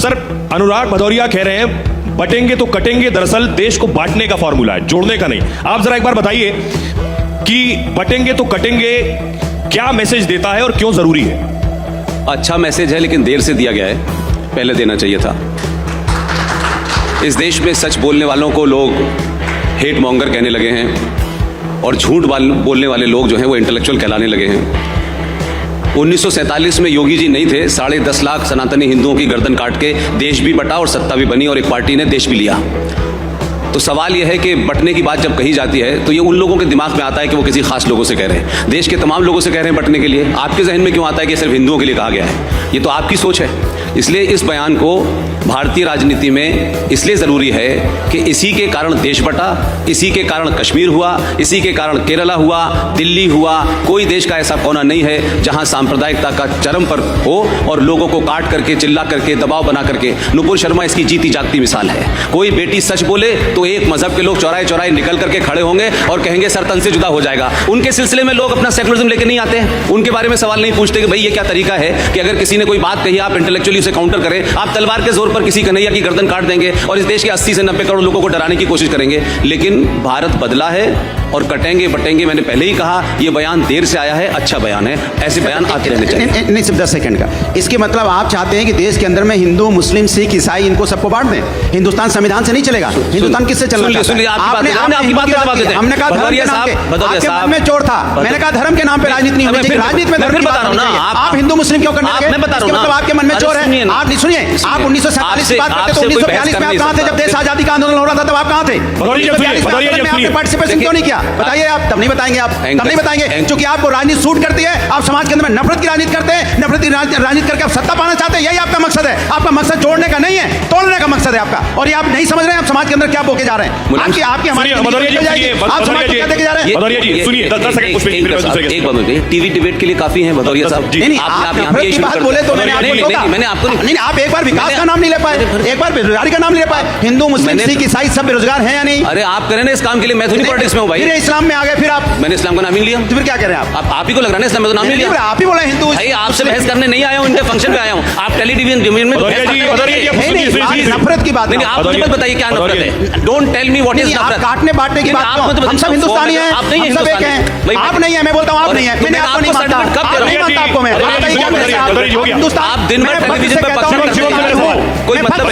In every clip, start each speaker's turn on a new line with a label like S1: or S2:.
S1: Sir, अनुराग भदौरिया कह रहे हैं बटेंगे तो कटेंगे दरअसल देश को बांटने का फॉर्मूला है, जोड़ने का नहीं। आप जरा एक बार बताइए कि बटेंगे तो कटेंगे क्या मैसेज देता है और क्यों जरूरी है?
S2: अच्छा मैसेज है, लेकिन देर से दिया गया है, पहले देना चाहिए था। इस देश में सच बोलने वालों को लोग हेट मॉन्गर कहने लगे हैं और झूठ बोलने वाले लोग जो हैं वो इंटेलेक्चुअल कहलाने लगे हैं। 1947 में योगी जी नहीं थे, 10.5 लाख सनातनी हिंदुओं की गर्दन काट के देश भी बटा और सत्ता भी बनी और एक पार्टी ने देश भी लिया। तो सवाल यह है कि बटने की बात जब कही जाती है तो ये उन लोगों के दिमाग में आता है कि वो किसी खास लोगों से कह रहे हैं। देश के तमाम लोगों से कह रहे हैं बटने के लिए, आपके जहन में क्यों आता है कि सिर्फ हिंदुओं के लिए कहा गया है? ये तो आपकी सोच है। इसलिए इस बयान को भारतीय राजनीति में इसलिए ज़रूरी है कि इसी के कारण देश बटा, इसी के कारण कश्मीर हुआ, इसी के कारण केरला हुआ, दिल्ली हुआ। कोई देश का ऐसा कोना नहीं है जहां सांप्रदायिकता का चरम पर हो और लोगों को काट करके, चिल्ला करके, दबाव बना करके। नुपुर शर्मा इसकी जीती जागती मिसाल है। कोई बेटी सच बोले तो एक मजहब के लोग चौराहे चौराहे निकल करके खड़े होंगे और कहेंगे सर तन से जुदा हो जाएगा। उनके सिलसिले में लोग अपना सेकुलरिज्म लेके नहीं आते हैं, उनके बारे में सवाल नहीं पूछते कि भाई ये क्या तरीका है कि अगर किसी ने कोई बात कही आप इंटेलेक्चुअली उसे काउंटर करें। आप तलवार के जोर पर किसी कन्हैया की गर्दन काट देंगे और इस देश के 80 से 90 करोड़ लोगों को डराने की कोशिश करेंगे। लेकिन भारत बदला है और कटेंगे बटेंगे, मैंने पहले ही कहा, यह बयान देर से आया है, अच्छा बयान है, ऐसे बयान आते रहने चाहिए।
S3: नहीं सिर्फ 10 सेकंड का, इसके मतलब आप चाहते हैं कि देश के अंदर में हिंदू, मुस्लिम, सिख, ईसाई इनको सबको बांट दें? हिंदुस्तान संविधान से नहीं चलेगा, हिंदुस्तान किससे चलना चाहता है? हमने कहा धर्म के नाम पे, आपके मन में चोर था, मैंने कहा धर्म के नाम पे राजनीति नहीं होनी चाहिए। राजनीति में धर्म की बात होनी चाहिए। आप हिंदू मुस्लिम क्यों करने लगे? मतलब आपके मन में चोर है। आप सुनिए, आप 1947 की बात करते तो 1942 में आप कहां थे? जब देश आजादी का आंदोलन हो रहा था तब आप कहां थे? 1942 में आपने पार्टिसिपेशन क्यों नहीं किया? बताइए आप। तब नहीं बताएंगे आप, तब नहीं बताएंगे क्योंकि आपको राजनीति सूट करती है। आप समाज के अंदर में नफरत की राजनीति करते हैं, नफरत की राजनीति करके आप सत्ता पाना चाहते हैं। यही आपका मकसद है। आपका मकसद जोड़ने का नहीं है, तोड़ने का मकसद है आपका। और ये आप नहीं समझ रहे हैं आप समाज के अंदर क्या बोके जा रहे हैं। आपकी हमारी आप समाज को क्या देके जा रहे हैं?
S1: भदौरिया जी सुनिए, 10 सेकंड
S2: एक बात होती है, टीवी डिबेट के लिए काफी है भदौरिया साहब।
S3: नहीं आप नफरत की बात बोले तो मैंने आपको नहीं, आप एक बार विकास का नाम नहीं ले पाए, एक बार बेरोजगारी का नाम नहीं ले पाए। हिंदू, मुस्लिम, सिख, ईसाई सब बेरोजगार हैं या नहीं?
S2: अरे आप करें ना इस काम के लिए, मैं थोड़ी पॉलिटिक्स में हूं भाई।
S3: फिर इस्लाम में आ गए, फिर आप
S2: मैंने इस्लाम का नाम ही लिया,
S3: तो फिर क्या कह रहे हैं
S2: आप ही को लग रहा है इस्लाम में तो नाम नहीं लिया।
S3: आप ही बोला हिंदू
S2: भाई, आपसे बहस करने नहीं आया हूं, उनके फंक्शन पे आया हूं। आप टेलीविजन में
S3: नफरत की बात
S2: नहीं, आप मुझे बताइए क्या नफरत है? Don't tell me what is नफरत।
S3: काटने बांटने की बात, हम सब हिंदुस्तानी हैं,
S2: आप नहीं
S3: सब एक हैं। आप नहीं है, मैं बोलता हूं आप नहीं है। मैंने आपको नहीं मानता, नहीं मानता आपको मैं। हिंदुस्तान
S2: आप दिन भर टेलीविजन पे भाषण करते हैं, कोई मतलब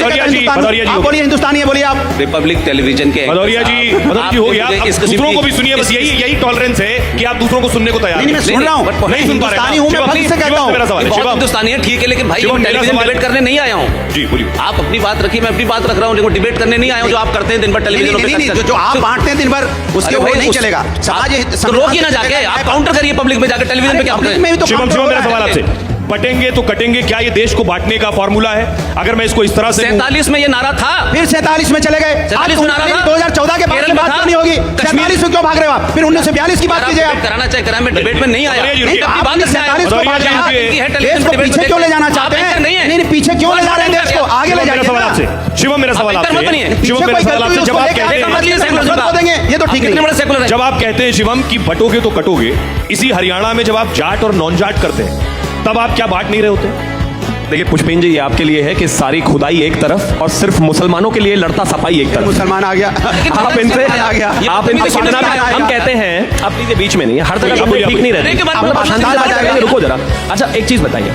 S3: आप बोलिए हिंदुस्तानी है, बोलिए आप।
S2: रिपब्लिक टेलीविजन के
S1: भदौरिया जी हो गया, दूसरों को भी सुनिए। बस यही टॉलरेंस है कि आप दूसरों को सुनने को तैयार।
S3: नहीं, मैं सुन रहा हूं, नहीं सुन पा रहे। हिंदुस्तानी हूं मैं, फर्क से कहता हूं।
S1: मेरा सवाल है,
S2: हिंदुस्तानी है, ठीक है, लेकिन भाई टेलीविजन डिबेट करने नहीं आया हूं।
S1: जी बोलिए।
S2: आप अपनी बात रखिए, मैं अपनी बात रख रहा हूं, लेकिन डिबेट करने नहीं आया हूं। जो आप करते हैं दिन भर टेलीविजन पे,
S3: जो आप बांटते हैं दिन भर, उसके वो नहीं चलेगा।
S2: रोकिए ना जाके, आप काउंटर करिए पब्लिक में जाकर, टेलीविजन पे क्या कर रहे हैं?
S1: शिवम, मेरा सवाल आपसे, बटेंगे तो कटेंगे क्या ये देश को बांटने का फॉर्मूला है? अगर मैं इसको इस तरह से
S2: 47 में ये नारा था,
S3: फिर 47 में चले गए।
S2: 47 में नारा था,
S3: 2014 के बाद की बात क्यों नहीं होगी? 47 में क्यों भाग रहे हो आप? फिर 1942 की बात कीजिए आप।
S2: कराना चाहिए, करा, मैं डिबेट में नहीं आया।
S3: पीछे क्यों ले जाना चाहते हैं? नहीं, पीछे क्यों ले जा रहे हैं देश को? आगे ले जाइए।
S1: शिवम, मेरा सवाल आपसे, जब आप कहते हैं,
S3: ये तो ठीक है,
S1: जब आप कहते हैं शिवम की बटोगे तो कटोगे, इसी हरियाणा में जब आप जाट और नॉन जाट करते हैं तब आप क्या बांट नहीं रहे होते?
S4: देखिए पुष्पेंद्र जी, ये आपके लिए है कि सारी खुदाई एक तरफ और सिर्फ मुसलमानों के लिए लड़ता सफाई एक तरफ।
S3: मुसलमान आ गया,
S4: आप इनसे कितना भी हम कहते हैं, आप प्लीज बीच में नहीं, हर तरह ठीक नहीं रहते। रुको जरा। अच्छा एक चीज बताइए,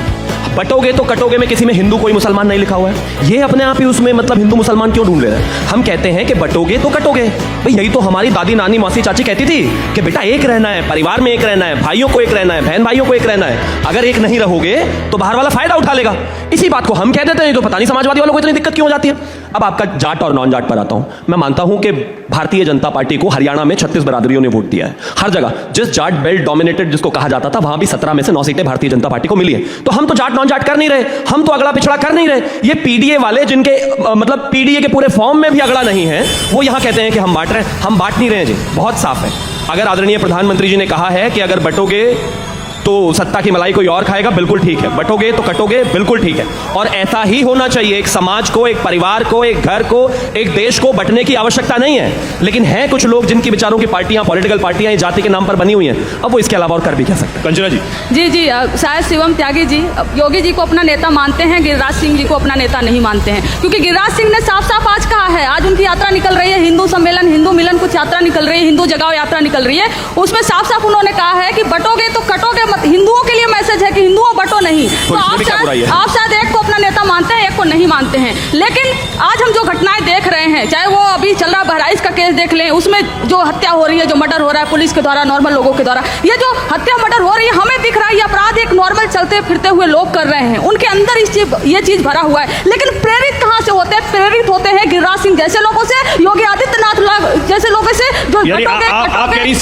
S4: बटोगे तो कटोगे में किसी में हिंदू कोई मुसलमान नहीं लिखा हुआ है। ये अपने आप ही उसमें मतलब हिंदू मुसलमान क्यों ढूंढ ले रहे हैं? हम कहते हैं कि बटोगे तो कटोगे। भाई यही तो हमारी दादी, नानी, मौसी, चाची कहती थी कि बेटा एक रहना है, परिवार में एक रहना है, भाइयों को एक रहना है, बहन भाइयों को एक रहना है। अगर एक नहीं रहोगे तो बाहर वाला फायदा उठा लेगा। इसी बात को हम कह देते हैं, तो पता नहीं समाजवादी वालों को इतनी दिक्कत क्यों हो जाती है। अब आपका जाट और नॉन जाट पर आता हूं। मैं मानता हूं कि भारतीय जनता पार्टी को हरियाणा में 36 बरादरियों ने वोट दिया है। हर जगह जिस जाट बेल्ट डोमिनेटेड जिसको कहा जाता था, वहां भी 17 में से 9 सीटें भारतीय जनता पार्टी को मिली है। तो हम तो जाट नॉन जाट कर नहीं रहे, हम तो अगला पिछड़ा कर नहीं रहे। ये पीडीए वाले जिनके मतलब पीडीए के पूरे फॉर्म में भी अगला नहीं है, वो यहां कहते हैं कि हम बांट रहे हैं। हम बांट नहीं रहे जी, बहुत साफ है। अगर आदरणीय प्रधानमंत्री जी ने कहा है कि अगर बटोगे तो सत्ता की मलाई कोई और खाएगा, बिल्कुल ठीक है। बटोगे तो कटोगे, बिल्कुल ठीक है। और ऐसा ही होना चाहिए। एक समाज को, एक परिवार को, एक घर को, एक देश को बंटने की आवश्यकता नहीं है। लेकिन है कुछ लोग जिनकी विचारों की पार्टियां, पॉलिटिकल पार्टियां जाति के नाम पर बनी हुई हैं, अब वो इसके अलावा और कर भी क्या सकते हैं।
S1: कंचना जी
S5: जी शायद शिवम त्यागी जी योगी जी को अपना नेता मानते हैं, गिरिराज सिंह जी को अपना नेता नहीं मानते हैं। क्योंकि गिरिराज सिंह ने साफ साफ आज कहा है, आज उनकी यात्रा निकल रही है, हिंदू सम्मेलन, हिंदू मिलन कुछ यात्रा निकल रही है, हिंदू जगाओ यात्रा निकल रही है, उसमें साफ साफ उन्होंने कहा है कि बटोगे तो कटोगे मत। हिंदुओं के लिए मैसेज है कि हिंदुओं बटो नहीं। तो आप शायद एक को अपना नेता मानते हैं, एक को नहीं मानते हैं। लेकिन आज हम जो घटनाएं देख रहे हैं, चाहे वो अभी चल रहा बहराइच का केस देख लें, उसमें जो हत्या हो रही है, जो मर्डर हो रहा है पुलिस के द्वारा, नॉर्मल लोगों के द्वारा, ये जो हत्या मर्डर हो रही है, हमें दिख रहा है ये अपराध एक नॉर्मल चलते फिरते हुए लोग कर रहे हैं, उनके अंदर ये चीज भरा हुआ है। लेकिन प्रेरित कहां से होते हैं? प्रेरित होते हैं गिरिराज सिंह जैसे लोगों से, योगी आदित्यनाथ जैसे लोगों से, जो
S1: आप कह रही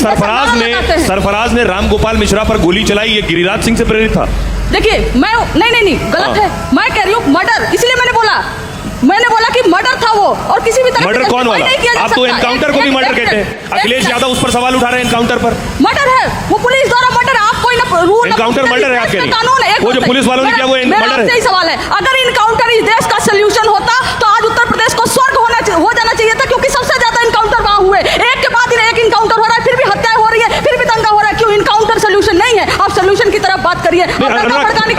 S1: सरफराज ने रामगोपाल मिश्रा पर गोली चलाई, ये गिरिराज सिंह से प्रेरित था?
S5: देखिए मैं नहीं गलत है। मैं कह रही हूँ मर्डर, इसलिए मैंने बोला कि मर्डर था वो, और किसी भी तरह
S1: मर्डर कौन वाला? आप तो एनकाउंटर को भी मर्डर कहते हैं। अखिलेश यादव उस पर सवाल उठा रहे हैं, एनकाउंटर पर।
S5: मर्डर है वो, पुलिस द्वारा मर्डर। आप कोई ना रूल
S1: एनकाउंटर मर्डर है, आप कह रही हैं वो जो पुलिस वालों ने किया वो मर्डर है।
S5: सही सवाल है। अगर इनकाउंटर इस देश का सोल्यूशन होता तो आज उत्तर प्रदेश को स्वर्ग हो जाना चाहिए था, क्योंकि सबसे ज्यादा इनकाउंटर वहां हुए, एक के बाद एक इनकाउंटर हो रहा है, फिर भी हत्याएं हो रही है, फिर भी दंगा हो रहा है। क्यों इनकाउंटर सोल्यूशन नहीं है? आप सोल्यूशन की तरफ बात करिए।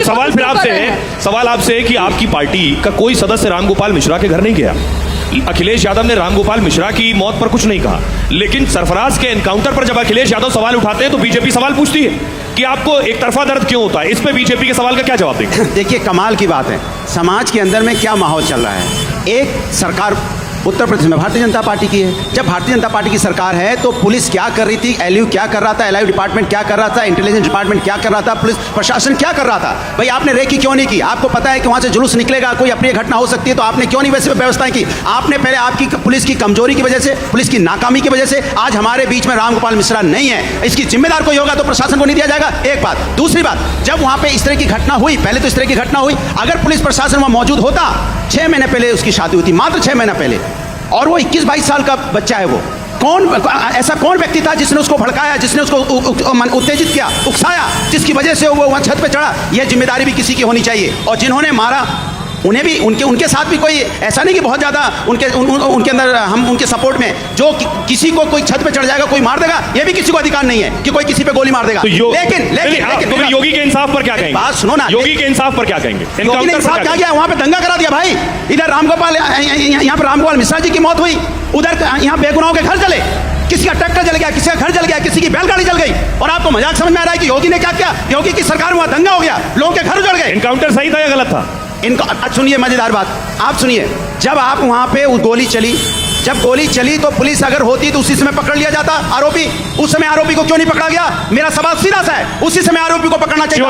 S1: सवाल फिर आपसे है कि आपकी पार्टी का कोई सदस्य रामगोपाल मिश्रा के घर नहीं गया। अखिलेश यादव ने रामगोपाल मिश्रा की मौत पर कुछ नहीं कहा, लेकिन सरफराज के एनकाउंटर पर जब अखिलेश यादव सवाल उठाते हैं तो बीजेपी सवाल पूछती है कि आपको एक तरफा दर्द क्यों होता है। इस पे बीजेपी के सवाल का क्या जवाब देंगे?
S3: देखिए कमाल की बात है, समाज के अंदर में क्या माहौल चल रहा है। एक सरकार उत्तर प्रदेश में भारतीय जनता पार्टी की है। जब भारतीय जनता पार्टी की सरकार है तो पुलिस क्या कर रही थी, एलयू क्या कर रहा था, एलआईयू डिपार्टमेंट क्या कर रहा था, इंटेलिजेंस डिपार्टमेंट क्या कर रहा था, पुलिस प्रशासन क्या कर रहा था? भाई आपने रेकी क्यों नहीं की? आपको पता है कि वहां से जुलूस निकलेगा, कोई अप्रिय घटना हो सकती है, तो आपने क्यों नहीं वैसे व्यवस्थाएं की? आपने पहले आपकी पुलिस की कमजोरी की वजह से, पुलिस की नाकामी की वजह से आज हमारे बीच में रामगोपाल मिश्रा नहीं है। इसकी जिम्मेदार कोई होगा तो प्रशासन को नहीं दिया जाएगा। एक बात। दूसरी बात, जब वहां पे इस तरह की घटना हुई, पहले तो इस तरह की घटना हुई, अगर पुलिस प्रशासन वहां मौजूद होता, 6 महीने पहले उसकी शादी हुई थी, मात्र 6 महीना पहले, और वो 21-22 साल का बच्चा है। वो ऐसा कौन व्यक्ति था जिसने उसको भड़काया, जिसने उसको उत्तेजित किया, उकसाया, जिसकी वजह से वो वहां छत पे चढ़ा? यह जिम्मेदारी भी किसी की होनी चाहिए। और जिन्होंने मारा उन्हें भी, उनके साथ भी कोई ऐसा नहीं कि बहुत ज्यादा उनके अंदर हम उनके सपोर्ट में, जो किसी को कोई छत पे चढ़ जाएगा, कोई मार देगा, ये भी किसी को अधिकार नहीं है कि कोई किसी पे गोली मार देगा।
S1: लेकिन योगी के इंसाफ पर क्या कहेंगे?
S3: बात सुनो ना,
S1: योगी के इंसाफ पर क्या कहेंगे?
S3: इंसाफ क्या किया? वहां पे दंगा करा दिया भाई। इधर यहाँ पे रामगोपाल मिश्रा जी की मौत हुई, उधर यहाँ बेगुनाहों के घर जले, किसी का ट्रैक्टर जल गया, किसी का घर जल गया, किसी की बैलगाड़ी जल गई, और आपको मजाक समझ में आ रहा है कि योगी ने क्या किया? योगी की सरकार में वहां दंगा हो गया, लोगों के घर जल गए।
S1: एनकाउंटर सही था या गलत था?
S3: सुनिए मजेदार बात, आप सुनिए। जब आप वहां पे गोली चली तो पुलिस अगर होती तो उसी समय पकड़ लिया जाता आरोपी। उस समय आरोपी को क्यों नहीं पकड़ा गया? मेरा सवाल सीधा सा है, उसी समय आरोपी को पकड़ना चाहिए।